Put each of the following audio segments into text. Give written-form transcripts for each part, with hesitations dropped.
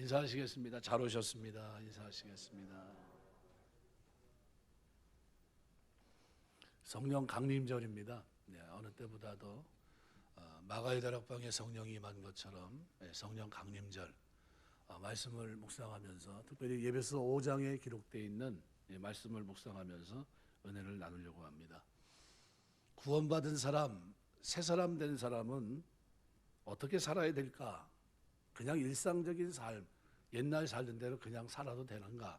인사하시겠습니다. 잘 오셨습니다. 인사하시겠습니다. 성령 강림절입니다. 어느 때보다도 마가의 다락방에 성령이 임한 것처럼 성령 강림절 말씀을 묵상하면서 특별히 예배서 5장에 기록되어 있는 말씀을 묵상하면서 은혜를 나누려고 합니다. 구원받은 사람, 새 사람 된 사람은 어떻게 살아야 될까? 그냥 일상적인 삶, 옛날 살던 대로 그냥 살아도 되는가?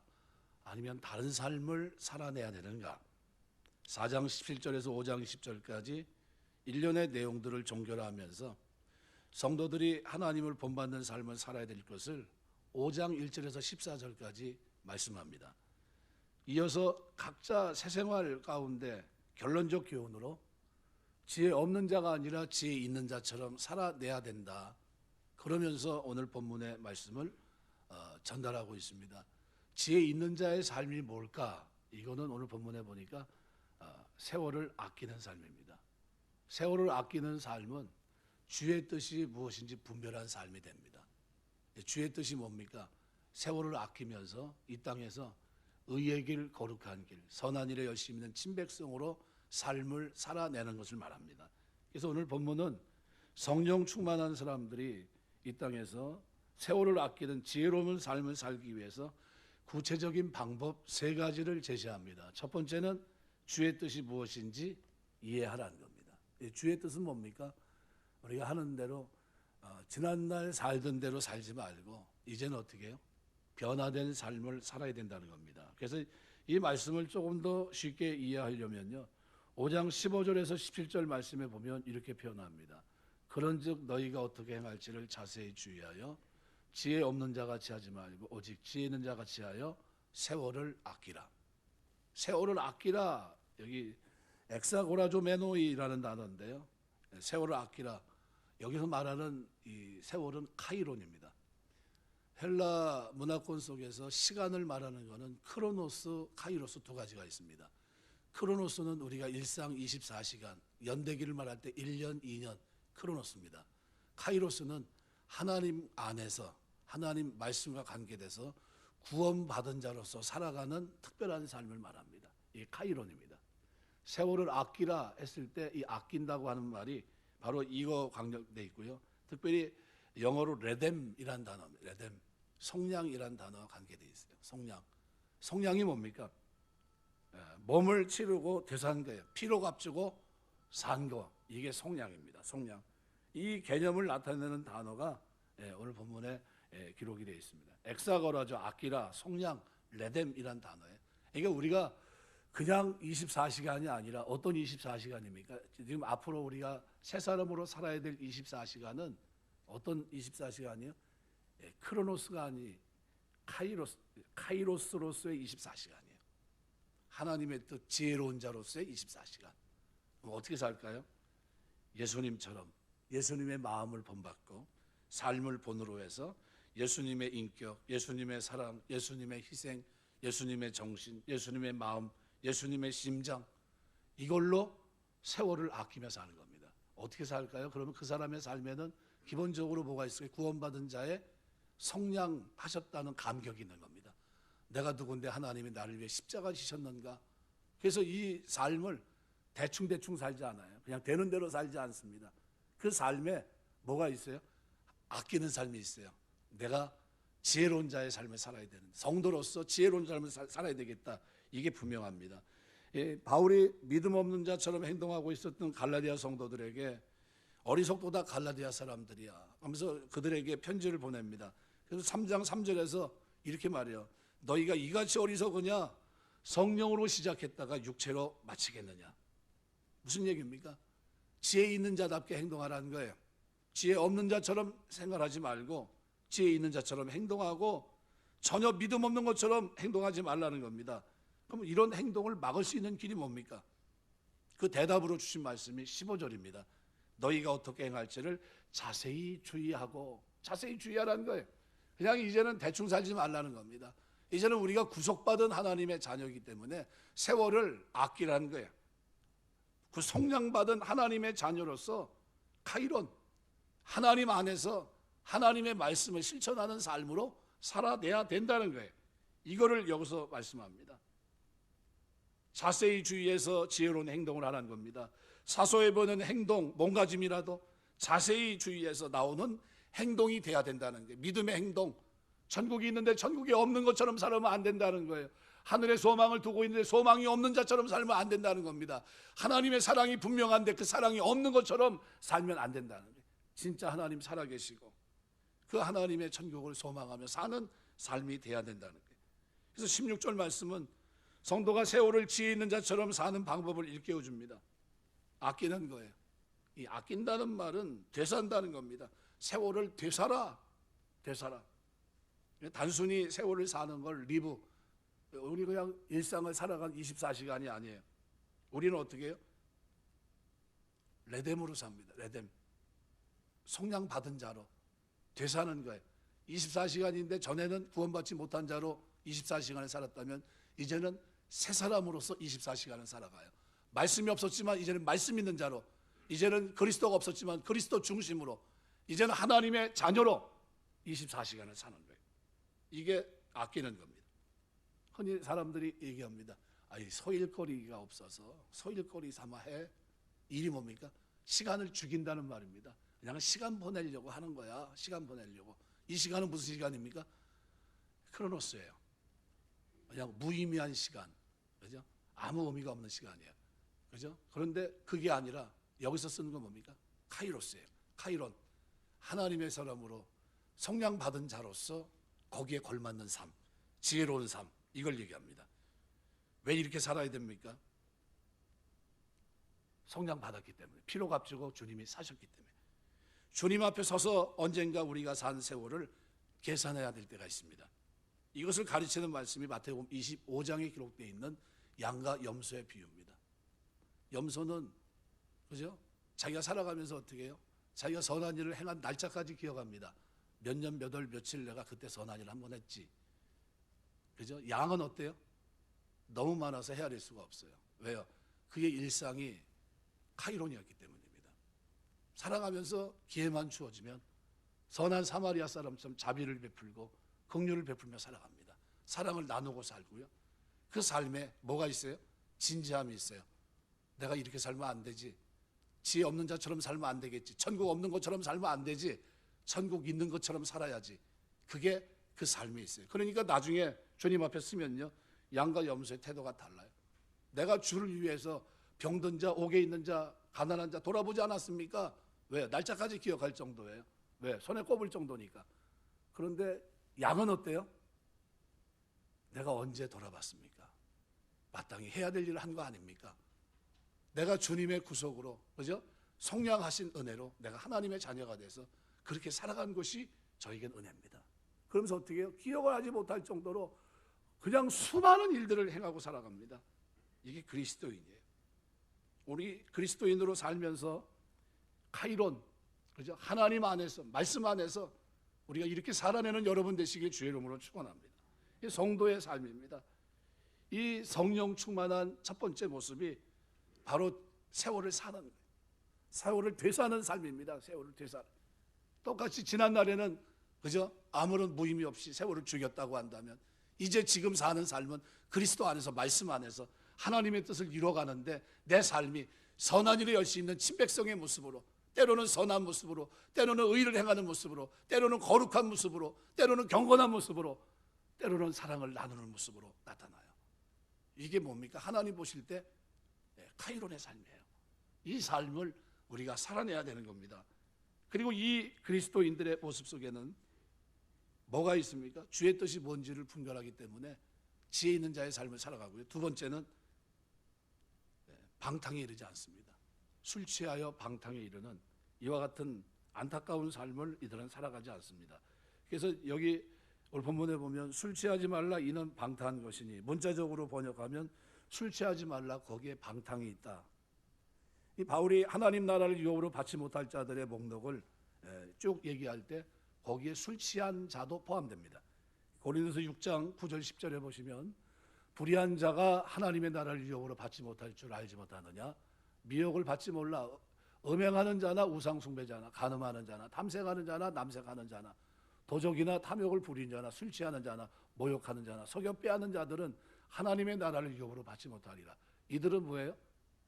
아니면 다른 삶을 살아내야 되는가? 4장 17절에서 5장 10절까지 일련의 내용들을 종결하면서 성도들이 하나님을 본받는 삶을 살아야 될 것을 5장 1절에서 14절까지 말씀합니다. 이어서 각자 새 생활 가운데 결론적 교훈으로 지혜 없는 자가 아니라 지혜 있는 자처럼 살아내야 된다. 그러면서 오늘 본문의 말씀을 전달하고 있습니다. 지혜 있는 자의 삶이 뭘까? 이거는 오늘 본문에 보니까 세월을 아끼는 삶입니다. 세월을 아끼는 삶은 주의 뜻이 무엇인지 분별한 삶이 됩니다. 주의 뜻이 뭡니까? 세월을 아끼면서 이 땅에서 의의 길, 거룩한 길, 선한 일에 열심히 있는 친백성으로 삶을 살아내는 것을 말합니다. 그래서 오늘 본문은 성령 충만한 사람들이 이 땅에서 세월을 아끼는 지혜로운 삶을 살기 위해서 구체적인 방법 3가지를 제시합니다. 첫 번째는 주의 뜻이 무엇인지 이해하라는 겁니다. 주의 뜻은 뭡니까? 우리가 하는 대로 지난날 살던 대로 살지 말고 이제는 어떻게 해요? 변화된 삶을 살아야 된다는 겁니다. 그래서 이 말씀을 조금 더 쉽게 이해하려면요, 5장 15절에서 17절 말씀에 보면 이렇게 표현합니다. 그런즉 너희가 어떻게 행할지를 자세히 주의하여 지혜 없는 자 같이 하지 말고 오직 지혜 있는 자 같이 하여 세월을 아끼라. 세월을 아끼라, 여기 엑사고라조메노이라는 단어인데요, 세월을 아끼라, 여기서 말하는 이 세월은 카이론입니다. 헬라 문화권 속에서 시간을 말하는 것은 크로노스, 카이로스 2가지가 있습니다. 크로노스는 우리가 일상 24시간, 연대기를 말할 때 1년, 2년, 크로노스입니다. 카이로스는 하나님 안에서 하나님 말씀과 관계돼서 구원받은 자로서 살아가는 특별한 삶을 말합니다. 이게 카이론입니다. 세월을 아끼라 했을 때 이 아낀다고 하는 말이 바로 이거 강조되어 있고요. 특별히 영어로 레뎀이라는 단어입니다. 레뎀, 속량이라는 단어와 관계되어 있어요. 속량. 속량이 뭡니까? 몸을 치르고 되산 거예요. 피로 값주고 산 거. 이게 속량입니다. 속량. 이 개념을 나타내는 단어가 오늘 본문에 기록이 되어 있습니다. 엑사거라죠. 아끼라, 속량, 레뎀이란 단어예요. 그러니까 우리가 그냥 24시간이 아니라 어떤 24시간입니까? 지금 앞으로 우리가 새 사람으로 살아야 될 24시간은 어떤 24시간이요? 크로노스가 아니 카이로스로서의 24시간이에요. 하나님의 뜻, 지혜로운 자로서의 24시간. 그럼 어떻게 살까요? 예수님처럼 예수님의 마음을 본받고 삶을 본으로 해서 예수님의 인격, 예수님의 사랑, 예수님의 희생, 예수님의 정신, 예수님의 마음, 예수님의 심장, 이걸로 세월을 아끼며 사는 겁니다. 어떻게 살까요? 그러면 그 사람의 삶에는 기본적으로 뭐가 있을까요? 구원받은 자의 속량하셨다는 감격이 있는 겁니다. 내가 누군데 하나님이 나를 위해 십자가 지셨는가? 그래서 이 삶을 대충 살지 않아요. 그냥 되는 대로 살지 않습니다. 그 삶에 뭐가 있어요? 아끼는 삶이 있어요. 내가 지혜로운 자의 삶을 살아야 되는, 성도로서 지혜로운 삶을 살아야 되겠다. 이게 분명합니다. 바울이 믿음 없는 자처럼 행동하고 있었던 갈라디아 성도들에게 어리석도다 갈라디아 사람들이야 하면서 그들에게 편지를 보냅니다. 그래서 3장 3절에서 이렇게 말해요. 너희가 이같이 어리석으냐? 성령으로 시작했다가 육체로 마치겠느냐? 무슨 얘기입니까? 지혜 있는 자답게 행동하라는 거예요. 지혜 없는 자처럼 생활하지 말고 지혜 있는 자처럼 행동하고 전혀 믿음 없는 것처럼 행동하지 말라는 겁니다. 그럼 이런 행동을 막을 수 있는 길이 뭡니까? 그 대답으로 주신 말씀이 15절입니다. 너희가 어떻게 행할지를 자세히 주의하고, 자세히 주의하라는 거예요. 그냥 이제는 대충 살지 말라는 겁니다. 이제는 우리가 구속받은 하나님의 자녀이기 때문에 세월을 아끼라는 거예요. 그 속량받은 하나님의 자녀로서 카이론, 하나님 안에서 하나님의 말씀을 실천하는 삶으로 살아내야 된다는 거예요. 이거를 여기서 말씀합니다. 자세히 주의해서 지혜로운 행동을 하라는 겁니다. 사소해 보이는 행동, 몸가짐이라도 자세히 주의해서 나오는 행동이 돼야 된다는 거예요. 믿음의 행동. 천국이 있는데 천국이 없는 것처럼 살면 안 된다는 거예요. 하늘에 소망을 두고 있는데 소망이 없는 자처럼 살면 안 된다는 겁니다. 하나님의 사랑이 분명한데 그 사랑이 없는 것처럼 살면 안 된다는 거예요. 진짜 하나님 살아계시고 그 하나님의 천국을 소망하며 사는 삶이 돼야 된다는 거예요. 그래서 16절 말씀은 성도가 세월을 지혜 있는 자처럼 사는 방법을 일깨워 줍니다. 아끼는 거예요. 이 아낀다는 말은 되산다는 겁니다. 세월을 되살아. 단순히 세월을 사는 걸 리브, 우리 그냥 일상을 살아간 24시간이 아니에요. 우리는 어떻게 해요? 레뎀으로 삽니다. 레뎀. 속량 받은 자로 되사는 거예요. 24시간인데 전에는 구원받지 못한 자로 24시간을 살았다면 이제는 새 사람으로서 24시간을 살아가요. 말씀이 없었지만 이제는 말씀 있는 자로, 이제는 그리스도가 없었지만 그리스도 중심으로, 이제는 하나님의 자녀로 24시간을 사는 거예요. 이게 아끼는 겁니다. 흔히 사람들이 얘기합니다. 소일거리가 없어서 소일거리 삼아 해. 일이 뭡니까? 시간을 죽인다는 말입니다. 그냥 시간 보내려고 하는 거야. 시간 보내려고. 이 시간은 무슨 시간입니까? 크로노스예요. 그냥 무의미한 시간. 그죠? 아무 의미가 없는 시간이에요. 그죠? 그런데 그게 아니라 여기서 쓰는 건 뭡니까? 카이로스예요. 카이론. 하나님의 사람으로 성령 받은 자로서 거기에 걸맞는 삶, 지혜로운 삶, 이걸 얘기합니다. 왜 이렇게 살아야 됩니까? 성령 받았기 때문에, 피로 값주고 주님이 사셨기 때문에. 주님 앞에 서서 언젠가 우리가 산 세월을 계산해야 될 때가 있습니다. 이것을 가르치는 말씀이 마태복음 25장에 기록되어 있는 양과 염소의 비유입니다. 염소는 그죠? 자기가 살아가면서 어떻게 해요? 자기가 선한 일을 행한 날짜까지 기억합니다. 몇 년, 몇 월, 며칠 내가 그때 선한 일을 한번 했지. 그죠? 양은 어때요? 너무 많아서 헤아릴 수가 없어요. 왜요? 그의 일상이 카이론이었기 때문입니다. 살아가면서 기회만 주어지면 선한 사마리아 사람처럼 자비를 베풀고 긍휼을 베풀며 살아갑니다. 사랑을 나누고 살고요. 그 삶에 뭐가 있어요? 진지함이 있어요. 내가 이렇게 살면 안 되지. 지혜 없는 자처럼 살면 안 되겠지. 천국 없는 것처럼 살면 안 되지. 천국 있는 것처럼 살아야지. 그게 그 삶이 있어요. 그러니까 나중에 주님 앞에 서면요, 양과 염소의 태도가 달라요. 내가 주를 위해서 병든 자, 옥에 있는 자, 가난한 자 돌아보지 않았습니까? 왜? 날짜까지 기억할 정도예요. 왜? 손에 꼽을 정도니까. 그런데 양은 어때요? 내가 언제 돌아봤습니까? 마땅히 해야 될 일을 한 거 아닙니까? 내가 주님의 구속으로, 그죠? 성량하신 은혜로 내가 하나님의 자녀가 돼서 그렇게 살아간 것이 저에겐 은혜입니다. 그러면서 어떻게 해요? 기억을 하지 못할 정도로 그냥 수많은 일들을 행하고 살아갑니다. 이게 그리스도인이에요. 우리 그리스도인으로 살면서 카이론, 그죠? 하나님 안에서, 말씀 안에서 우리가 이렇게 살아내는 여러분 되시길 주의 이름으로 축원합니다. 이 성도의 삶입니다. 이 성령 충만한 첫 번째 모습이 바로 세월을 사는 거예요. 세월을 되사는 삶입니다. 세월을 되사. 똑같이 지난 날에는 그죠? 아무런 무의미 없이 세월을 죽였다고 한다면 이제 지금 사는 삶은 그리스도 안에서, 말씀 안에서 하나님의 뜻을 이루어가는데 내 삶이 선한 일을 할 수 있는 친백성의 모습으로, 때로는 선한 모습으로, 때로는 의를 행하는 모습으로, 때로는 거룩한 모습으로, 때로는 경건한 모습으로, 때로는 사랑을 나누는 모습으로 나타나요. 이게 뭡니까? 하나님 보실 때 카이론의 삶이에요. 이 삶을 우리가 살아내야 되는 겁니다. 그리고 이 그리스도인들의 모습 속에는 뭐가 있습니까? 주의 뜻이 뭔지를 분별하기 때문에 지혜 있는 자의 삶을 살아가고요. 두 번째는 방탕에 이르지 않습니다. 술 취하여 방탕에 이르는 이와 같은 안타까운 삶을 이들은 살아가지 않습니다. 그래서 여기 오늘 본문에 보면 술 취하지 말라 이는 방탕한 것이니, 문자적으로 번역하면 술 취하지 말라 거기에 방탕이 있다. 이 바울이 하나님 나라를 유업으로 받지 못할 자들의 목록을 쭉 얘기할 때 거기에 술 취한 자도 포함됩니다. 고린도서 6장 9절 10절에 보시면 불의한 자가 하나님의 나라를 유업으로 받지 못할 줄 알지 못하느냐, 미혹을 받지 몰라 음행하는 자나 우상 숭배자나 간음하는 자나 탐색하는 자나 남색하는 자나 도적이나 탐욕을 부리는 자나 술 취하는 자나 모욕하는 자나 속여 빼앗는 자들은 하나님의 나라를 유업으로 받지 못하리라. 이들은 뭐예요?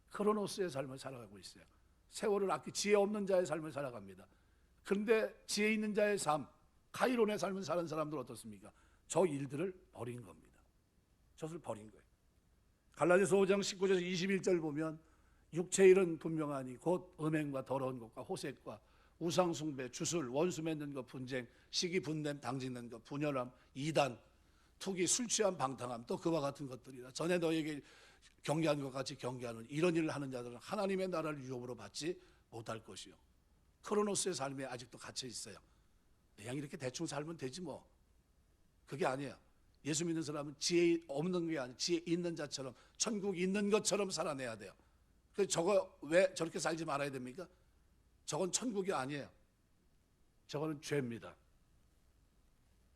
크로노스의 삶을 살아가고 있어요. 세월을 아끼 지혜 없는 자의 삶을 살아갑니다. 그런데 지혜 있는 자의 삶, 카이론의 삶을 사는 사람들 어떻습니까? 저 일들을 버린 겁니다. 저것을 버린 거예요. 갈라디아서 5장 19절에서 21절 보면 육체 일은 분명하니 곧 음행과 더러운 것과 호색과 우상숭배, 주술, 원수 맺는 것, 분쟁, 시기 분냄, 당짓는 것, 분열함, 이단, 투기, 술 취한 방탕함, 또 그와 같은 것들이라. 전에 너에게 경계한 것 같이 경계하는 이런 일을 하는 자들은 하나님의 나라를 유업으로 받지 못할 것이요. 크로노스의 삶에 아직도 갇혀 있어요. 그냥 이렇게 대충 살면 되지 뭐. 그게 아니에요. 예수 믿는 사람은 지혜 없는 게 아니라 지혜 있는 자처럼 천국 있는 것처럼 살아내야 돼요. 그래서 저거 왜 저렇게 살지 말아야 됩니까? 저건 천국이 아니에요. 저거는 죄입니다.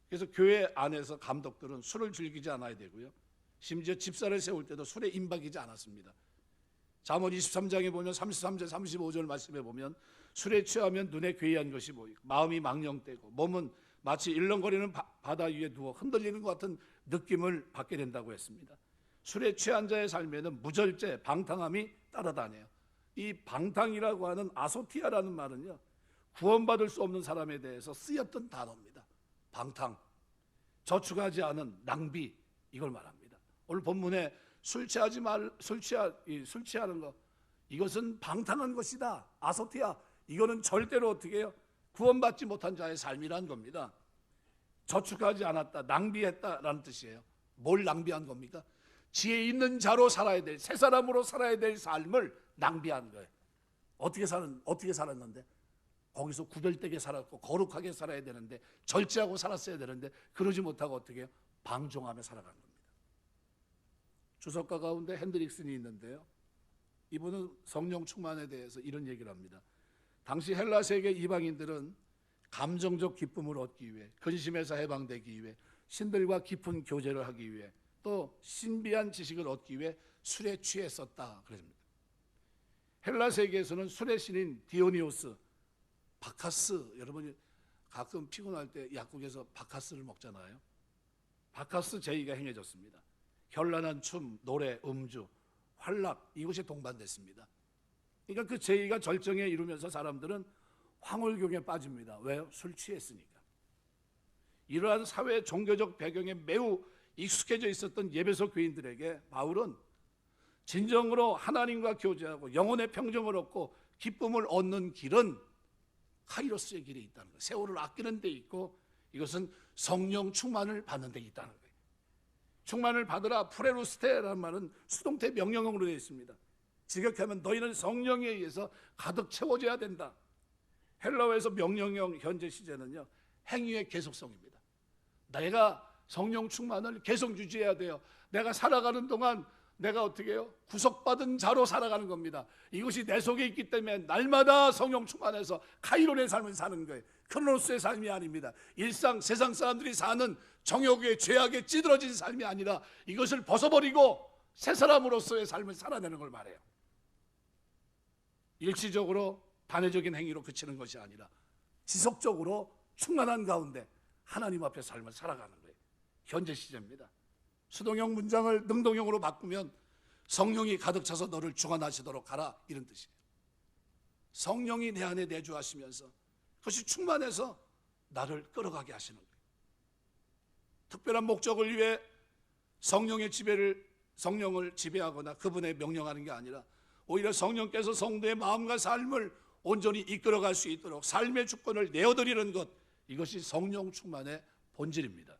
그래서 교회 안에서 감독들은 술을 즐기지 않아야 되고요. 심지어 집사를 세울 때도 술에 임박이지 않았습니다. 잠언 23장에 보면 33절 35절 말씀에 보면 술에 취하면 눈에 괴이한 것이 보이고 마음이 망령되고 몸은 마치 일렁거리는 바다 위에 누워 흔들리는 것 같은 느낌을 받게 된다고 했습니다. 술에 취한 자의 삶에는 무절제, 방탕함이 따라다녀요. 이 방탕이라고 하는 아소티아라는 말은요, 구원받을 수 없는 사람에 대해서 쓰였던 단어입니다. 방탕, 저축하지 않은 낭비, 이걸 말합니다. 오늘 본문에 술 취하는 것, 이것은 방탕한 것이다. 아소티아, 이거는 절대로 어떻게 해요? 구원받지 못한 자의 삶이란 겁니다. 저축하지 않았다, 낭비했다라는 뜻이에요. 뭘 낭비한 겁니까? 지혜 있는 자로 살아야 될, 새 사람으로 살아야 될 삶을 낭비한 거예요. 어떻게 살았는데? 거기서 구별되게 살았고 거룩하게 살아야 되는데, 절제하고 살았어야 되는데 그러지 못하고 어떻게 해요? 방종하며 살아간 겁니다. 주석가 가운데 핸드릭슨이 있는데요, 이분은 성령 충만에 대해서 이런 얘기를 합니다. 당시 헬라 세계 이방인들은 감정적 기쁨을 얻기 위해, 근심에서 해방되기 위해, 신들과 깊은 교제를 하기 위해, 또 신비한 지식을 얻기 위해 술에 취했었다 그랬습니다. 헬라 세계에서는 술의 신인 디오니오스, 바카스, 여러분이 가끔 피곤할 때 약국에서 바카스를 먹잖아요. 바카스 제의가 행해졌습니다. 현란한 춤, 노래, 음주, 환락, 이것이 동반됐습니다. 그러니까 그 제의가 절정에 이르면서 사람들은 황홀경에 빠집니다. 왜요? 술 취했으니까. 이러한 사회 종교적 배경에 매우 익숙해져 있었던 예배소 교인들에게 바울은 진정으로 하나님과 교제하고 영혼의 평정을 얻고 기쁨을 얻는 길은 카이로스의 길에 있다는 거예요. 세월을 아끼는 데 있고, 이것은 성령 충만을 받는 데 있다는 거예요. 충만을 받으라, 프레루스테라는 말은 수동태 명령형으로 되어 있습니다. 직역하면 너희는 성령에 의해서 가득 채워져야 된다. 헬라어에서 명령형 현재 시제는요, 행위의 계속성입니다. 내가 성령 충만을 계속 유지해야 돼요. 내가 살아가는 동안 내가 어떻게 해요? 구속받은 자로 살아가는 겁니다. 이것이 내 속에 있기 때문에 날마다 성령 충만해서 카이론의 삶을 사는 거예요. 크로노스의 삶이 아닙니다. 일상 세상 사람들이 사는 정욕의 죄악에 찌들어진 삶이 아니라 이것을 벗어버리고 새 사람으로서의 삶을 살아내는 걸 말해요. 일시적으로 단회적인 행위로 그치는 것이 아니라 지속적으로 충만한 가운데 하나님 앞에 삶을 살아가는 거예요. 현재 시제입니다. 수동형 문장을 능동형으로 바꾸면 성령이 가득 차서 너를 주관하시도록 하라, 이런 뜻이에요. 성령이 내 안에 내주하시면서 그것이 충만해서 나를 끌어가게 하시는 거예요. 특별한 목적을 위해 성령을 지배하거나 그분에 명령하는 게 아니라 오히려 성령께서 성도의 마음과 삶을 온전히 이끌어갈 수 있도록 삶의 주권을 내어드리는 것, 이것이 성령 충만의 본질입니다.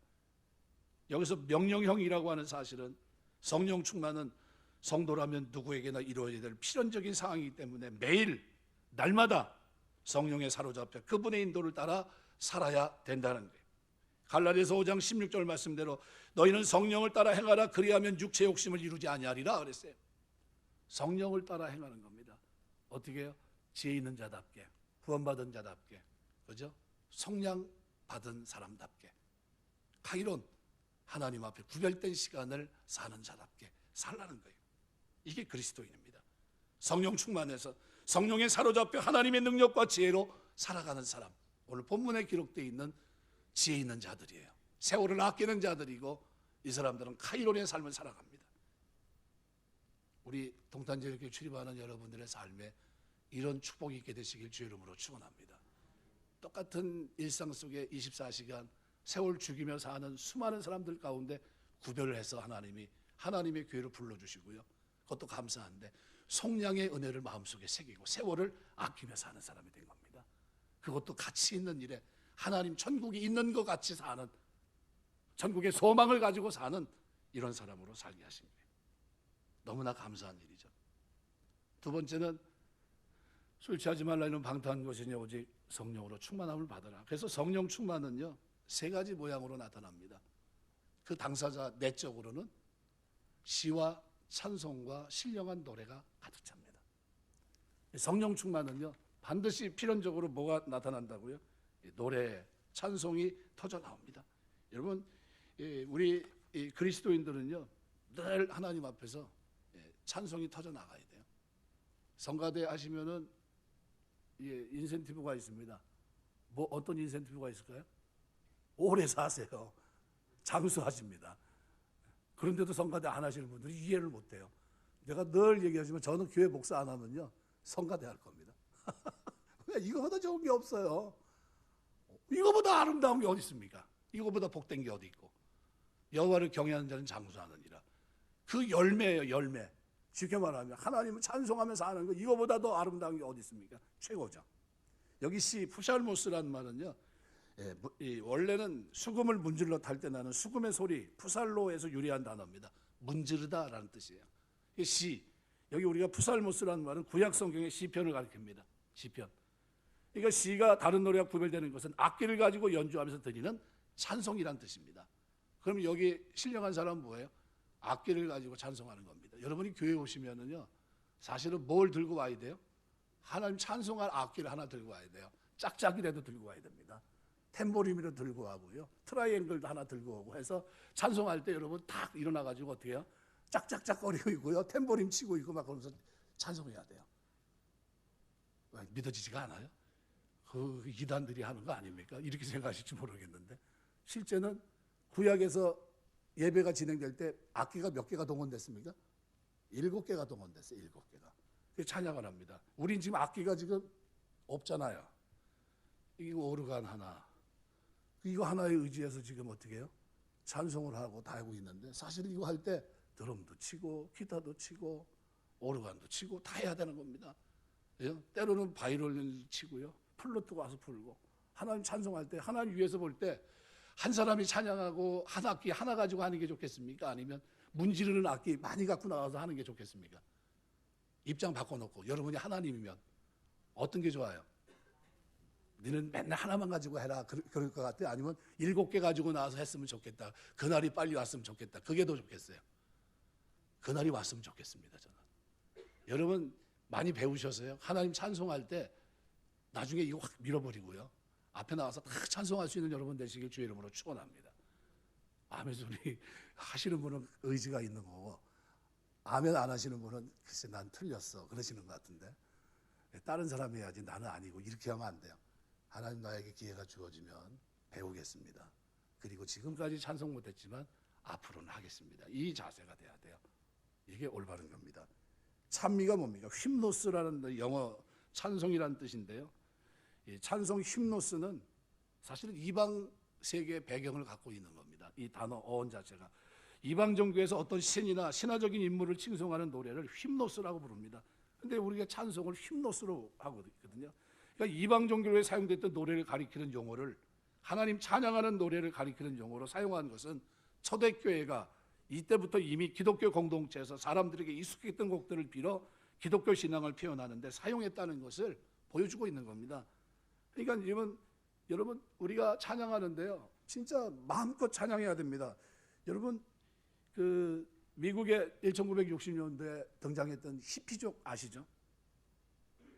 여기서 명령형이라고 하는 사실은 성령 충만은 성도라면 누구에게나 이루어져야 될 필연적인 상황이기 때문에 매일 날마다 성령에 사로잡혀 그분의 인도를 따라 살아야 된다는 거예요. 갈라디아서 5장 16절 말씀대로 너희는 성령을 따라 행하라, 그리하면 육체의 욕심을 이루지 아니하리라 그랬어요. 성령을 따라 행하는 겁니다. 어떻게 해요? 지혜 있는 자답게, 구원받은 자답게, 그죠? 성령 받은 사람답게, 카이론, 하나님 앞에 구별된 시간을 사는 자답게 살라는 거예요. 이게 그리스도인입니다. 성령 충만해서 성령에 사로잡혀 하나님의 능력과 지혜로 살아가는 사람, 오늘 본문에 기록되어 있는 지혜 있는 자들이에요. 세월을 아끼는 자들이고 이 사람들은 카이론의 삶을 살아갑니다. 우리 동탄제일교회 출입하는 여러분들의 삶에 이런 축복이 있게 되시길 주의 이름으로 축원합니다. 똑같은 일상 속에 24시간 세월 죽이며 사는 수많은 사람들 가운데 구별을 해서 하나님이 하나님의 교회를 불러주시고요. 그것도 감사한데 속량의 은혜를 마음속에 새기고 세월을 아끼며 사는 사람이 된 겁니다. 그것도 가치 있는 일에 하나님 천국이 있는 것 같이 사는, 천국의 소망을 가지고 사는 이런 사람으로 살게 하신 거예요. 너무나 감사한 일이죠. 두 번째는 술 취하지 말라 이런 방탕한 것이냐 오직 성령으로 충만함을 받아라. 그래서 성령 충만은요 세 가지 모양으로 나타납니다. 그 당사자 내적으로는 시와 찬송과 신령한 노래가 가득 찹니다. 성령 충만은요 반드시 필연적으로 뭐가 나타난다고요? 노래, 찬송이 터져 나옵니다. 여러분 우리 그리스도인들은요 늘 하나님 앞에서 찬송이 터져 나가야 돼요. 성가대 하시면은 인센티브가 있습니다. 뭐 어떤 인센티브가 있을까요? 오래 사세요. 장수하십니다. 그런데도 성가대 안 하시는 분들이 이해를 못해요. 내가 늘 얘기하지만 저는 교회 목사 안 하면요 성가대 할 겁니다. 이거보다 좋은 게 없어요. 이거보다 아름다운 게 어디 있습니까? 이거보다 복된 게 어디 있고. 여호와를 경외하는 자는 장수하느니라. 그 열매예요, 열매. 쉽게 말하면 하나님을 찬송하면서 하는 거 이거보다 더 아름다운 게 어디 있습니까? 최고죠. 여기 시 푸샬모스라는 말은요 원래는 수금을 문질러 탈 때 나는 수금의 소리, 푸살로에서 유래한 단어입니다. 문지르다라는 뜻이에요. 시, 여기 우리가 푸살모스라는 말은 구약 성경의 시편을 가리킵니다. 시편. 그러니까 시가 다른 노래와 구별되는 것은 악기를 가지고 연주하면서 드리는 찬송이란 뜻입니다. 그럼 여기 신령한 사람은 뭐예요? 악기를 가지고 찬송하는 겁니다. 여러분이 교회 오시면은요 사실은 뭘 들고 와야 돼요? 하나님 찬송할 악기를 하나 들고 와야 돼요. 짝짝이라도 들고 와야 됩니다. 탬보림이라도 들고 와고요. 트라이앵글도 하나 들고 오고 해서 찬송할 때 여러분 딱 일어나가지고 어떻게 해요? 짝짝짝거리고 있고요. 탬보림 치고 있고 막 그러면서 찬송해야 돼요. 왜, 믿어지지가 않아요? 그 이단들이 하는 거 아닙니까? 이렇게 생각하실지 모르겠는데 실제는 구약에서 예배가 진행될 때 악기가 몇 개가 동원됐습니까? 7개가 동원됐어요. 7개가. 찬양을 합니다. 우린 지금 악기가 지금 없잖아요. 이거 오르간 하나, 이거 하나에 의지해서 지금 어떻게 해요? 찬송을 하고 다 하고 있는데 사실 이거 할 때 드럼도 치고 기타도 치고 오르간도 치고 다 해야 되는 겁니다. 예? 때로는 바이올린 치고요. 플루트가 와서 풀고 하나님 찬송할 때 하나님 위에서 볼 때 한 사람이 찬양하고 한 악기 하나 가지고 하는 게 좋겠습니까? 아니면 문지르는 악기 많이 갖고 나와서 하는 게 좋겠습니까? 입장 바꿔놓고 여러분이 하나님이면 어떤 게 좋아요? 너는 맨날 하나만 가지고 해라 그럴 것 같아요? 아니면 7개 가지고 나와서 했으면 좋겠다. 그날이 빨리 왔으면 좋겠다. 그게 더 좋겠어요. 그날이 왔으면 좋겠습니다. 저는. 여러분 많이 배우셔서요. 하나님 찬송할 때 나중에 이거 확 밀어버리고요. 앞에 나와서 다 찬송할 수 있는 여러분 되시길 주의 이름으로 축원합니다. 아멘 소리 하시는 분은 의지가 있는 거고 아멘 안 하시는 분은 글쎄 난 틀렸어 그러시는 것 같은데 다른 사람이 해야지 나는 아니고 이렇게 하면 안 돼요. 하나님 나에게 기회가 주어지면 배우겠습니다. 그리고 지금까지 찬송 못했지만 앞으로는 하겠습니다. 이 자세가 돼야 돼요. 이게 올바른 겁니다. 찬미가 뭡니까? 휄노스라는 영어 찬송이라는 뜻인데요. 이 찬송 휄노스는 사실은 이방 세계의 배경을 갖고 있는 겁니다. 이 단어 어원 자체가 이방 종교에서 어떤 신이나 신화적인 인물을 칭송하는 노래를 휄노스라고 부릅니다. 근데 우리가 찬송을 휄노스로 하고 있거든요. 그러니까 이방 종교에 사용됐던 노래를 가리키는 용어를 하나님 찬양하는 노래를 가리키는 용어로 사용한 것은 초대교회가 이때부터 이미 기독교 공동체에서 사람들에게 익숙했던 곡들을 빌어 기독교 신앙을 표현하는데 사용했다는 것을 보여주고 있는 겁니다. 그러니까 여러분 우리가 찬양하는데요. 진짜 마음껏 찬양해야 됩니다. 여러분 그 미국의 1960년대에 등장했던 히피족 아시죠?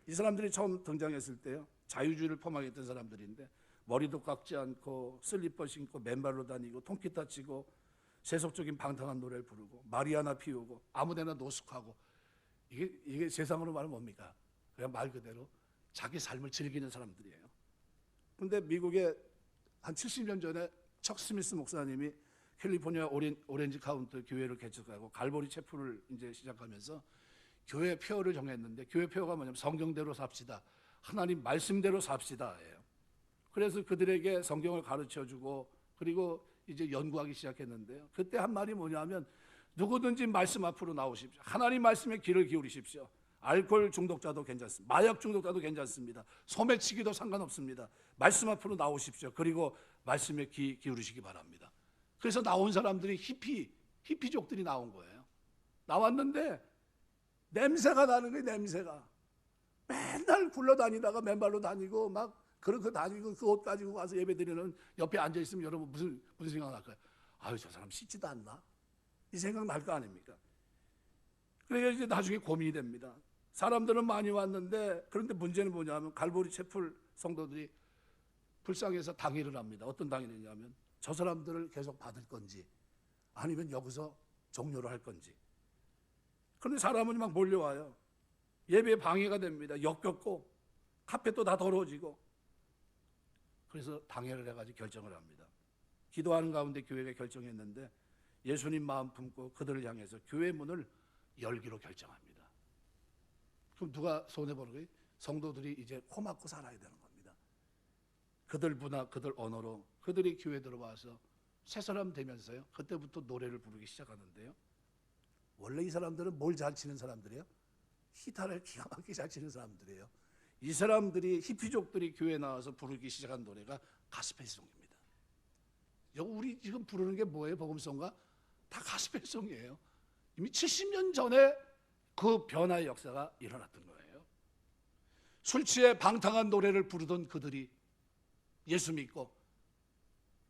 이 사람들이 처음 등장했을 때요. 자유주의를 포막했던 사람들인데 머리도 깎지 않고 슬리퍼 신고 맨발로 다니고 통기타 치고 세속적인 방탕한 노래를 부르고 마리아나 피우고 아무데나 노숙하고 이게 세상으로 말하면 뭡니까? 그냥 말 그대로 자기 삶을 즐기는 사람들이에요. 그런데 미국의 한 70년 전에 척 스미스 목사님이 캘리포니아 오렌지 카운티 교회를 개척하고 갈보리 채플을 이제 시작하면서 교회 표어를 정했는데, 교회 표어가 뭐냐면 성경대로 삽시다, 하나님 말씀대로 삽시다예요. 그래서 그들에게 성경을 가르쳐주고 그리고 이제 연구하기 시작했는데요. 그때 한 말이 뭐냐면 누구든지 말씀 앞으로 나오십시오. 하나님 말씀에 귀를 기울이십시오. 알코올 중독자도 괜찮습니다. 마약 중독자도 괜찮습니다. 소매치기도 상관없습니다. 말씀 앞으로 나오십시오. 그리고 말씀에 귀 기울이시기 바랍니다. 그래서 나온 사람들이 히피족들이 나온 거예요. 나왔는데 냄새가 나는 거예요. 냄새가. 맨날 굴러다니다가 맨발로 다니고 막 그렇게 다니고 그 옷 가지고 와서 예배드리는 옆에 앉아있으면 여러분 무슨 생각 날까요? 아유, 저 사람 씻지도 않나? 이 생각 날 거 아닙니까? 그러니까 이제 나중에 고민이 됩니다. 사람들은 많이 왔는데, 그런데 문제는 뭐냐면 갈보리 채플 성도들이 불쌍해서 당일을 합니다. 어떤 당일이냐면 저 사람들을 계속 받을 건지 아니면 여기서 종료를 할 건지. 그런데 사람은 막 몰려와요. 예배에 방해가 됩니다. 역겹고 카펫도 다 더러워지고. 그래서 당회를 해가지고 결정을 합니다. 기도하는 가운데 교회가 결정했는데 예수님 마음 품고 그들을 향해서 교회 문을 열기로 결정합니다. 그럼 누가 손해보는 거예요? 성도들이 이제 코 막고 살아야 되는 겁니다. 그들 문화, 그들 언어로 그들이 교회 들어와서 새 사람 되면서요, 그때부터 노래를 부르기 시작하는데요. 원래 이 사람들은 뭘 잘 치는 사람들이에요? 기타를 기가 막히게 잘 치는 사람들이에요. 이 사람들이 히피족들이 교회에 나와서 부르기 시작한 노래가 가스펠송입니다. 우리 지금 부르는 게 뭐예요? 복음송가? 다 가스펠송이에요. 이미 70년 전에 그 변화의 역사가 일어났던 거예요. 술 취해 방탕한 노래를 부르던 그들이 예수 믿고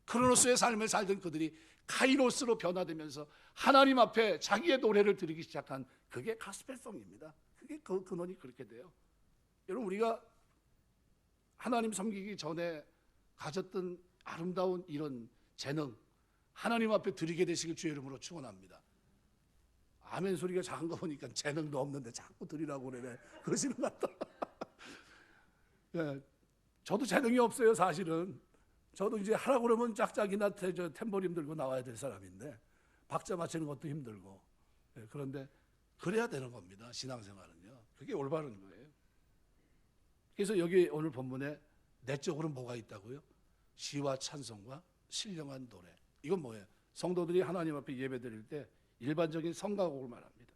크로노스의 삶을 살던 그들이 카이로스로 변화되면서 하나님 앞에 자기의 노래를 드리기 시작한, 그게 가스펠송입니다. 그게 그 근원이 그렇게 돼요. 여러분, 우리가 하나님 섬기기 전에 가졌던 아름다운 이런 재능, 하나님 앞에 드리게 되시길 주의 이름으로 축원합니다. 아멘 소리가 작은 거 보니까 재능도 없는데 자꾸 드리라고 그러네. 그러시는 것 같다. 네, 저도 재능이 없어요, 사실은. 저도 이제 하라고 그러면 짝짝이나 탬버린 들고 나와야 될 사람인데 박자 맞추는 것도 힘들고. 네, 그런데 그래야 되는 겁니다, 신앙생활은요. 그게 올바른 거예요. 그래서 여기 오늘 본문에 내적으로 뭐가 있다고요? 시와 찬송과 신령한 노래. 이건 뭐예요? 성도들이 하나님 앞에 예배드릴 때 일반적인 성가곡을 말합니다.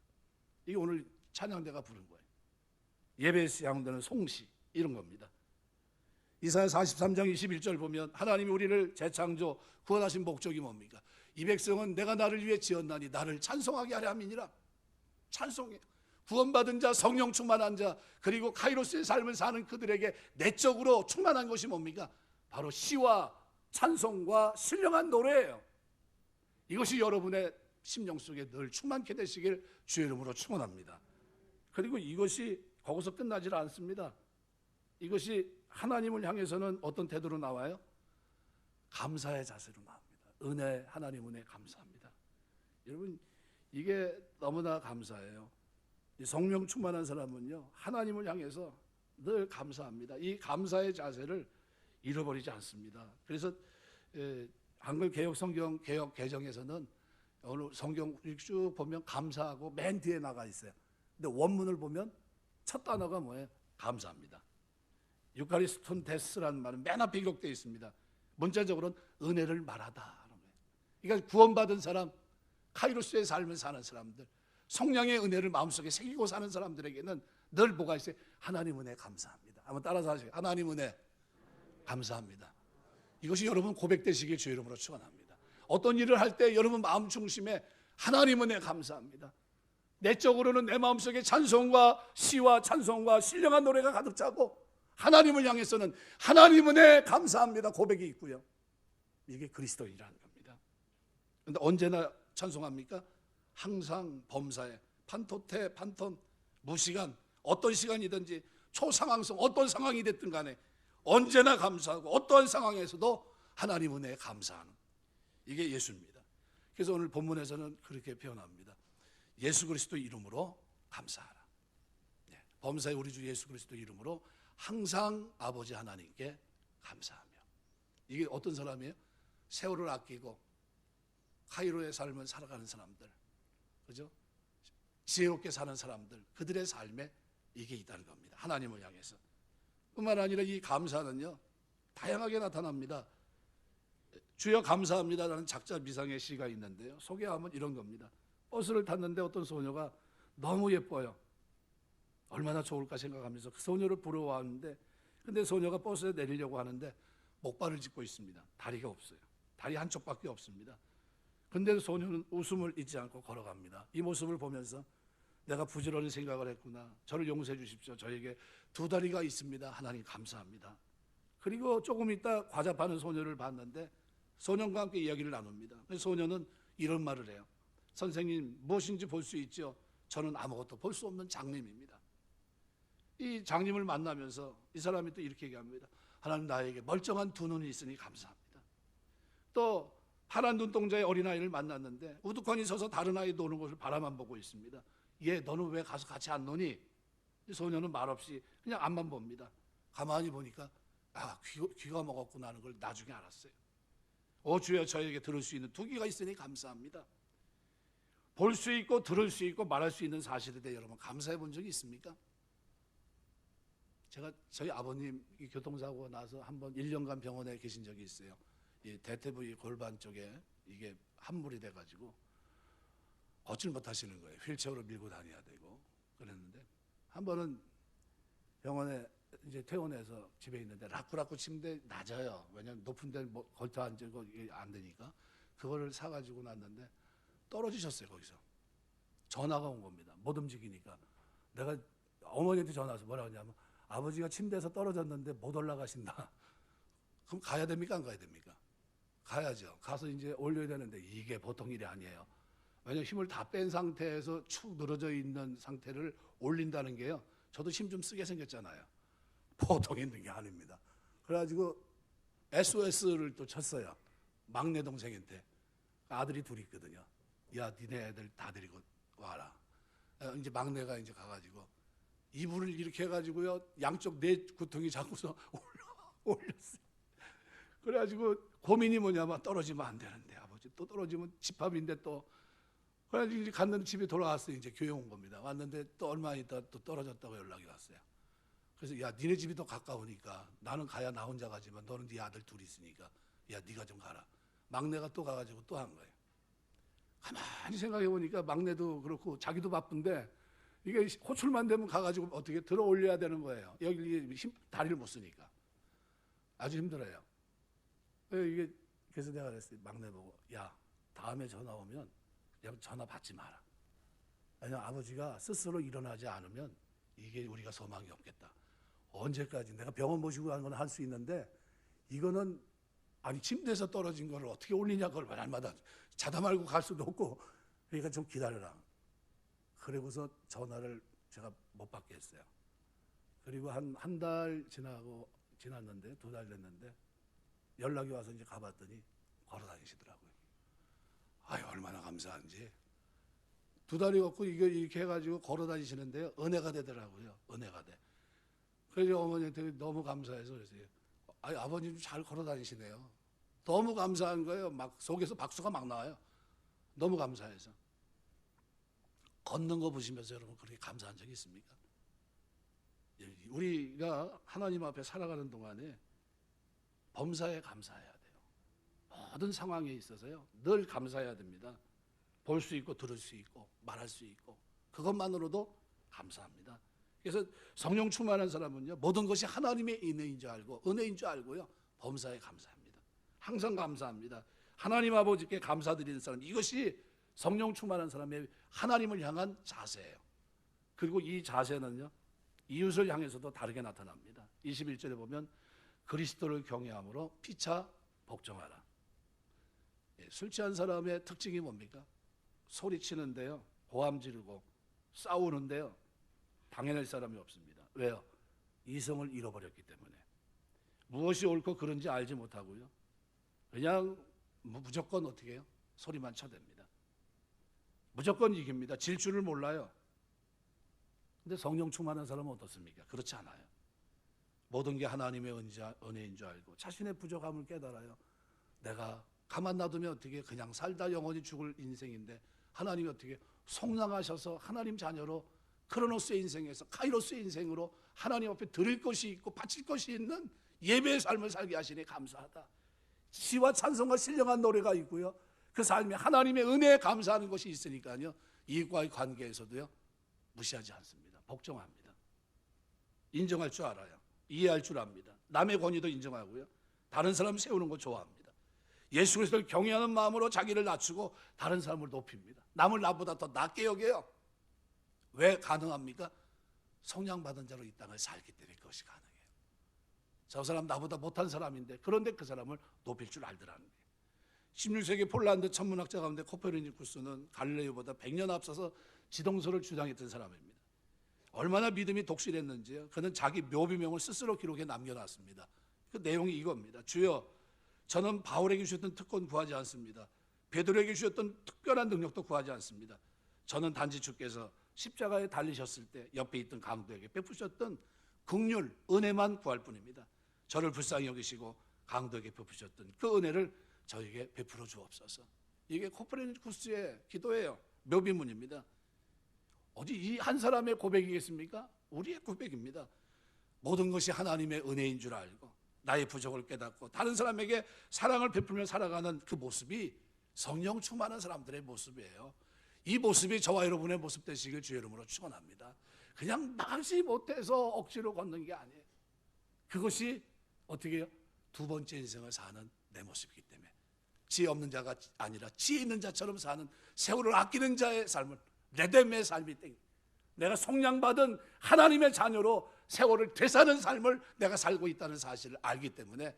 이게 오늘 찬양대가 부른 거예요. 예배에서 사용되는 송시, 이런 겁니다. 이사야 43장 21절 보면 하나님이 우리를 재창조 구원하신 목적이 뭡니까? 이 백성은 내가 나를 위해 지었나니 나를 찬송하게 하려 함이니라. 찬송해요. 구원받은 자, 성령 충만한 자, 그리고 카이로스의 삶을 사는 그들에게 내적으로 충만한 것이 뭡니까? 바로 시와 찬송과 신령한 노래예요. 이것이 여러분의 심령 속에 늘 충만케 되시길 주의 이름으로 축원합니다. 그리고 이것이 거기서 끝나질 않습니다. 이것이 하나님을 향해서는 어떤 태도로 나와요? 감사의 자세로 나옵니다. 은혜, 하나님 은혜 감사합니다. 여러분, 이게 너무나 감사해요. 이 성령 충만한 사람은요, 하나님을 향해서 늘 감사합니다. 이 감사의 자세를 잃어버리지 않습니다. 그래서 한글 개역 성경 개역 개정에서는 오늘 성경 쭉 보면 감사하고 맨 뒤에 나가 있어요. 근데 원문을 보면 첫 단어가 뭐예요? 감사합니다. 유카리스톤 데스라는 말은 맨 앞에 기록되어 있습니다. 문자적으로는 은혜를 말하다. 그러니까 구원받은 사람, 카이로스의 삶을 사는 사람들, 성령의 은혜를 마음속에 새기고 사는 사람들에게는 늘 뭐가 있어요? 하나님 은혜 감사합니다. 한번 따라서 하세요. 하나님 은혜 감사합니다. 이것이 여러분 고백되시길 주의 이름으로 축원합니다. 어떤 일을 할 때 여러분 마음 중심에 하나님 은혜 감사합니다. 내적으로는 내 마음속에 찬송과 시와 찬송과 신령한 노래가 가득 차고, 하나님을 향해서는 하나님 은혜 감사합니다 고백이 있고요. 이게 그리스도인이라는 겁니다. 그런데 언제나 찬송합니까? 항상 범사에 판토테 판톤 무시간, 어떤 시간이든지 초상황성 어떤 상황이 됐든 간에 언제나 감사하고 어떠한 상황에서도 하나님 은혜에 감사하는, 이게 예수입니다. 그래서 오늘 본문에서는 그렇게 표현합니다. 예수 그리스도 이름으로 감사하라. 범사에 우리 주 예수 그리스도 이름으로 항상 아버지 하나님께 감사하며. 이게 어떤 사람이에요? 세월을 아끼고 카이로의 삶을 살아가는 사람들, 그죠? 지혜롭게 사는 사람들, 그들의 삶에 이게 있다는 겁니다. 하나님을 향해서. 뿐만 아니라 이 감사는요, 다양하게 나타납니다. 주여 감사합니다라는 작자 미상의 시가 있는데요, 소개하면 이런 겁니다. 버스를 탔는데 어떤 소녀가 너무 예뻐요. 얼마나 좋을까 생각하면서 그 소녀를 부러워하는데, 근데 소녀가 버스에 내리려고 하는데 목발을 짚고 있습니다. 다리가 없어요. 다리 한쪽밖에 없습니다. 근데 소녀는 웃음을 잊지 않고 걸어갑니다. 이 모습을 보면서 내가 부지런히 생각을 했구나. 저를 용서해 주십시오. 저에게 두 다리가 있습니다. 하나님 감사합니다. 그리고 조금 있다 과자 파는 소녀를 봤는데 소년과 함께 이야기를 나눕니다. 소녀는 이런 말을 해요. 선생님, 무엇인지 볼 수 있죠? 저는 아무것도 볼 수 없는 장님입니다. 이 장님을 만나면서 이 사람이 또 이렇게 얘기합니다. 하나님, 나에게 멀쩡한 두 눈이 있으니 감사합니다. 또 파란 눈동자의 어린아이를 만났는데 우두커니 서서 다른 아이 노는 것을 바라만 보고 있습니다. 얘, 너는 왜 가서 같이 안 노니? 소녀는 말없이 그냥 앞만 봅니다. 가만히 보니까 귀가 먹었구나 하는 걸 나중에 알았어요. 오 주여, 저에게 들을 수 있는 두 귀가 있으니 감사합니다. 볼 수 있고 들을 수 있고 말할 수 있는 사실에 대해 여러분 감사해 본 적이 있습니까? 제가 저희 아버님 교통사고 나서 한번 1년간 병원에 계신 적이 있어요. 이 대퇴부위 골반 쪽에 이게 함몰이 돼가지고 걷질 못하시는 거예요. 휠체어로 밀고 다녀야 되고 그랬는데, 한 번은 병원에 이제 퇴원해서 집에 있는데 라꾸라꾸 침대 낮아요. 왜냐하면 높은 데는 뭐 걸터 앉고 이게 안 되니까. 그거를 사가지고 났는데 떨어지셨어요. 거기서 전화가 온 겁니다. 못 움직이니까. 내가 어머니한테 전화 와서 뭐라고 하냐면, 아버지가 침대에서 떨어졌는데 못 올라가신다. 그럼 가야 됩니까? 안 가야 됩니까? 가야죠. 가서 이제 올려야 되는데 이게 보통 일이 아니에요. 왜냐하면 힘을 다 뺀 상태에서 축 늘어져 있는 상태를 올린다는 게요, 저도 힘 좀 쓰게 생겼잖아요. 보통 있는 게 아닙니다. 그래가지고 SOS를 또 쳤어요. 막내 동생한테. 아들이 둘이 있거든요. 야, 니네 애들 다 데리고 와라. 이제 막내가 이제 가가지고 이불을 이렇게 해가지고요, 양쪽 네 구통이 잡고서 올렸어요. 그래가지고 고민이 뭐냐면, 떨어지면 안 되는데 아버지, 또 떨어지면 집합인데 또. 그래가지고 이제 갔는데 집에 돌아왔어요. 이제 교회 온 겁니다. 왔는데 또 얼마 있다 또 떨어졌다고 연락이 왔어요. 그래서 야, 니네 집이 더 가까우니까 나는 가야 나 혼자 가지만 너는 네 아들 둘이 있으니까 야, 네가 좀 가라. 막내가 또 가가지고 또 한 거예요. 가만히 생각해 보니까 막내도 그렇고 자기도 바쁜데 이게 호출만 되면 가가지고 어떻게 들어 올려야 되는 거예요. 여기 다리를 못 쓰니까 아주 힘들어요. 이게 그래서 내가 그랬어요. 막내 보고, 야, 다음에 전화 오면 그냥 전화 받지 마라. 왜냐면 아버지가 스스로 일어나지 않으면 이게 우리가 소망이 없겠다. 언제까지 내가 병원 모시고 가는 건 할 수 있는데 이거는 아니 침대에서 떨어진 거를 어떻게 올리냐, 그걸 날마다 자다 말고 갈 수도 없고, 그러니까 좀 기다려라. 그리고서 전화를 제가 못 받게 했어요. 그리고 한 달 지났는데 2달 됐는데 연락이 와서 이제 가봤더니 걸어 다니시더라고요. 아유, 얼마나 감사한지. 2달이 걷고 이거 이렇게 해가지고 걸어 다니시는데요, 은혜가 되더라고요. 은혜가 돼. 그래서 어머니한테 너무 감사해서 그랬어요. 아니, 아버님 잘 걸어 다니시네요. 너무 감사한 거예요. 막 속에서 박수가 막 나와요. 너무 감사해서. 걷는 거 보시면서 여러분 그렇게 감사한 적이 있습니까? 우리가 하나님 앞에 살아가는 동안에 범사에 감사해야 돼요. 모든 상황에 있어서요, 늘 감사해야 됩니다. 볼 수 있고 들을 수 있고 말할 수 있고 그것만으로도 감사합니다. 그래서 성령 충만한 사람은요, 모든 것이 하나님의 은혜인 줄 알고 은혜인 줄 알고요, 범사에 감사합니다. 항상 감사합니다. 하나님 아버지께 감사드리는 사람, 이것이 성령 충만한 사람의 하나님을 향한 자세예요. 그리고 이 자세는요, 이웃을 향해서도 다르게 나타납니다. 21절에 보면 그리스도를 경외함으로 피차 복종하라. 술 취한 사람의 특징이 뭡니까? 소리치는데요, 고함 지르고 싸우는데요, 당해낼 사람이 없습니다. 왜요? 이성을 잃어버렸기 때문에. 무엇이 옳고 그른지 알지 못하고요, 그냥 무조건 어떻게 해요? 소리만 쳐댑니다. 무조건 이깁니다. 질 줄을 몰라요. 근데 성령 충만한 사람은 어떻습니까? 그렇지 않아요. 모든 게 하나님의 은혜인 줄 알고 자신의 부족함을 깨달아요. 내가 가만 놔두면 어떻게 그냥 살다 영원히 죽을 인생인데 하나님이 어떻게 속량하셔서 하나님 자녀로 크로노스의 인생에서 카이로스의 인생으로 하나님 앞에 드릴 것이 있고 바칠 것이 있는 예배의 삶을 살게 하시니 감사하다. 시와 찬송과 신령한 노래가 있고요. 그 삶에 하나님의 은혜에 감사하는 것이 있으니까요. 이익과의 관계에서도요. 무시하지 않습니다. 복종합니다. 인정할 줄 알아요. 이해할 줄 압니다. 남의 권위도 인정하고요. 다른 사람 세우는 거 좋아합니다. 예수 그리스도를 경외하는 마음으로 자기를 낮추고 다른 사람을 높입니다. 남을 나보다 더 낮게 여겨요. 왜 가능합니까? 성령받은 자로 이 땅을 살기 때문에 그것이 가능해요. 저 사람 나보다 못한 사람인데 그런데 그 사람을 높일 줄 알더라는 거예요. 16세기 폴란드 천문학자 가운데 코페르니쿠스는 갈릴레오보다 100년 앞서서 지동설을 주장했던 사람입니다. 얼마나 믿음이 독실했는지요. 그는 자기 묘비명을 스스로 기록해 남겨놨습니다. 그 내용이 이겁니다. 주여, 저는 바울에게 주셨던 특권 구하지 않습니다. 베드로에게 주셨던 특별한 능력도 구하지 않습니다. 저는 단지 주께서 십자가에 달리셨을 때 옆에 있던 강도에게 베푸셨던 긍휼, 은혜만 구할 뿐입니다. 저를 불쌍히 여기시고 강도에게 베푸셨던 그 은혜를 저에게 베풀어 주옵소서. 이게 코페르니쿠스의 기도예요. 묘비문입니다. 어디 이 한 사람의 고백이겠습니까? 우리의 고백입니다. 모든 것이 하나님의 은혜인 줄 알고 나의 부족을 깨닫고 다른 사람에게 사랑을 베풀며 살아가는 그 모습이 성령 충만한 사람들의 모습이에요. 이 모습이 저와 여러분의 모습 되시길 주의 이름으로 축원합니다. 그냥 나가지 못해서 억지로 걷는 게 아니에요. 그것이 어떻게 해요? 두 번째 인생을 사는 내 모습이기 때문에 지혜 없는 자가 아니라 지혜 있는 자처럼 사는 세월을 아끼는 자의 삶을 레뎀의 삶이 땡. 내가 속량받은 하나님의 자녀로 세월을 되사는 삶을 내가 살고 있다는 사실을 알기 때문에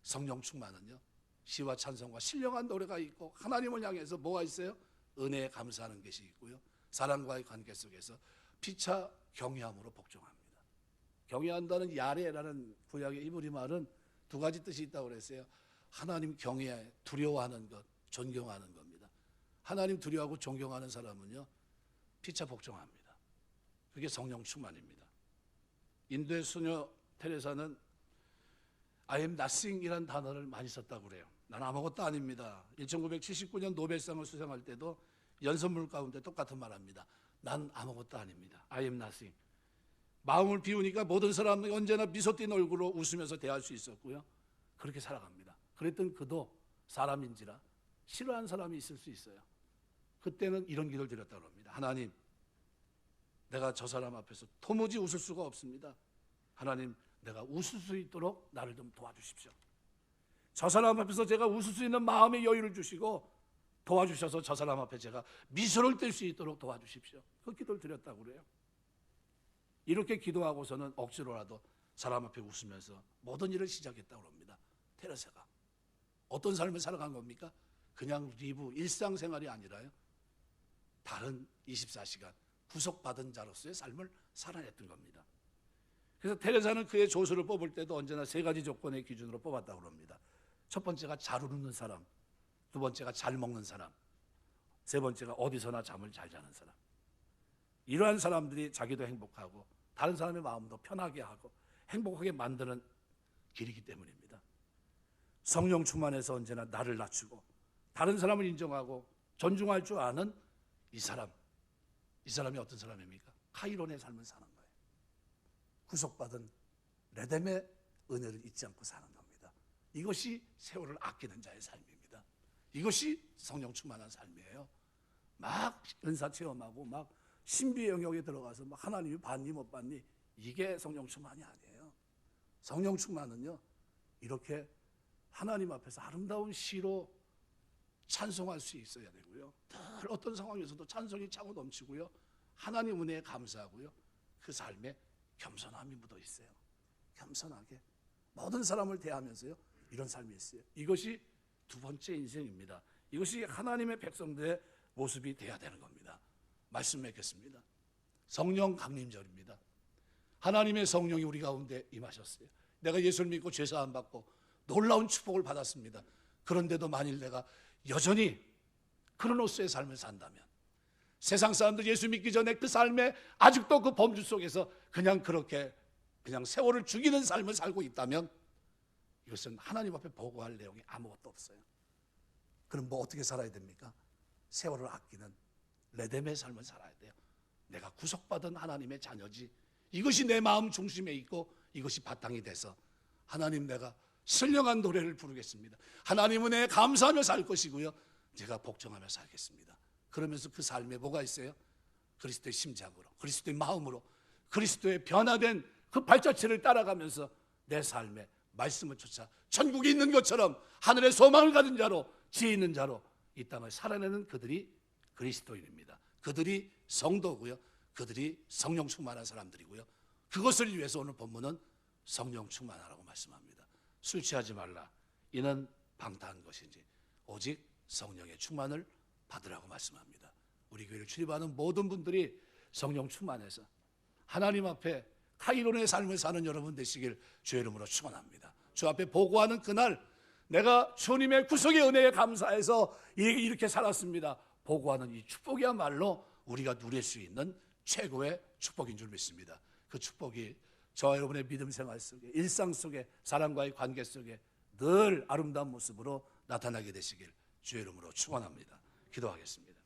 성령 충만은요. 시와 찬송과 신령한 노래가 있고 하나님을 향해서 뭐가 있어요? 은혜에 감사하는 것이 있고요. 사랑과의 관계 속에서 피차 경외함으로 복종합니다. 경외한다는 야레라는 구약의 이브리 말은 두 가지 뜻이 있다고 그랬어요. 하나님 경외, 두려워하는 것, 존경하는 겁니다. 하나님 두려워하고 존경하는 사람은요. 피차 복종합니다. 그게 성령 충만입니다. 인도의 수녀 테레사는 I am nothing이라는 단어를 많이 썼다고 그래요. 난 아무것도 아닙니다. 1979년 노벨상을 수상할 때도 연설문 가운데 똑같은 말합니다. 난 아무것도 아닙니다. I am nothing. 마음을 비우니까 모든 사람이 언제나 미소 띈 얼굴로 웃으면서 대할 수 있었고요. 그렇게 살아갑니다. 그랬던 그도 사람인지라 싫어하는 사람이 있을 수 있어요. 그때는 이런 기도를 드렸다고 합니다. 하나님, 내가 저 사람 앞에서 도무지 웃을 수가 없습니다. 하나님, 내가 웃을 수 있도록 나를 좀 도와주십시오. 저 사람 앞에서 제가 웃을 수 있는 마음의 여유를 주시고 도와주셔서 저 사람 앞에 제가 미소를 띌 수 있도록 도와주십시오. 그 기도를 드렸다고 그래요. 이렇게 기도하고서는 억지로라도 사람 앞에 웃으면서 모든 일을 시작했다고 합니다. 테레사가 어떤 삶을 살아간 겁니까? 그냥 리브 일상생활이 아니라요. 다른 24시간 구속받은 자로서의 삶을 살아냈던 겁니다. 그래서 테레사는 그의 조수를 뽑을 때도 언제나 세 가지 조건의 기준으로 뽑았다고 합니다. 첫 번째가 잘 웃는 사람, 두 번째가 잘 먹는 사람, 세 번째가 어디서나 잠을 잘 자는 사람. 이러한 사람들이 자기도 행복하고 다른 사람의 마음도 편하게 하고 행복하게 만드는 길이기 때문입니다. 성령 충만해서 언제나 나를 낮추고 다른 사람을 인정하고 존중할 줄 아는 이 사람이 어떤 사람입니까? 카이론의 삶을 사는 거예요. 구속받은 레뎀의 은혜를 잊지 않고 사는 겁니다. 이것이 세월을 아끼는 자의 삶입니다. 이것이 성령 충만한 삶이에요. 막 은사 체험하고 막 신비 영역에 들어가서 막 하나님이 봤니 못 봤니, 이게 성령 충만이 아니에요. 성령 충만은요, 이렇게 하나님 앞에서 아름다운 시로 찬송할 수 있어야 되고요. 늘 어떤 상황에서도 찬송이 차고 넘치고요. 하나님 은혜에 감사하고요. 그 삶에 겸손함이 묻어 있어요. 겸손하게 모든 사람을 대하면서요. 이런 삶이 있어요. 이것이 두 번째 인생입니다. 이것이 하나님의 백성들의 모습이 돼야 되는 겁니다. 말씀 맺겠습니다. 성령 강림절입니다. 하나님의 성령이 우리 가운데 임하셨어요. 내가 예수를 믿고 죄사함 받고 놀라운 축복을 받았습니다. 그런데도 만일 내가 여전히 크로노스의 삶을 산다면, 세상 사람들 예수 믿기 전에 그 삶에 아직도 그 범주 속에서 그냥 그렇게 그냥 세월을 죽이는 삶을 살고 있다면 이것은 하나님 앞에 보고할 내용이 아무것도 없어요. 그럼 뭐 어떻게 살아야 됩니까? 세월을 아끼는 레뎀의 삶을 살아야 돼요. 내가 구속받은 하나님의 자녀지, 이것이 내 마음 중심에 있고 이것이 바탕이 돼서 하나님, 내가 신령한 노래를 부르겠습니다. 하나님은 내 감사하며 살 것이고요, 제가 복종하며 살겠습니다. 그러면서 그 삶에 뭐가 있어요? 그리스도의 심장으로, 그리스도의 마음으로, 그리스도의 변화된 그 발자취를 따라가면서 내 삶에 말씀을 쫓아 천국에 있는 것처럼 하늘의 소망을 가진 자로, 지혜 있는 자로 이 땅을 살아내는 그들이 그리스도인입니다. 그들이 성도고요, 그들이 성령 충만한 사람들이고요. 그것을 위해서 오늘 본문은 성령 충만하라고 말씀합니다. 술 취하지 말라, 이는 방탕한 것인지 오직 성령의 충만을 받으라고 말씀합니다. 우리 교회를 출입하는 모든 분들이 성령 충만해서 하나님 앞에 카이론의 삶을 사는 여러분 되시길 주의 이름으로 축원합니다. 주 앞에 보고하는 그날, 내가 주님의 구속의 은혜에 감사해서 이렇게 살았습니다, 보고하는 이 축복이야말로 우리가 누릴 수 있는 최고의 축복인 줄 믿습니다. 그 축복이 저와 여러분의 믿음 생활 속에, 일상 속에, 사람과의 관계 속에 늘 아름다운 모습으로 나타나게 되시길 주의 이름으로 축원합니다. 기도하겠습니다.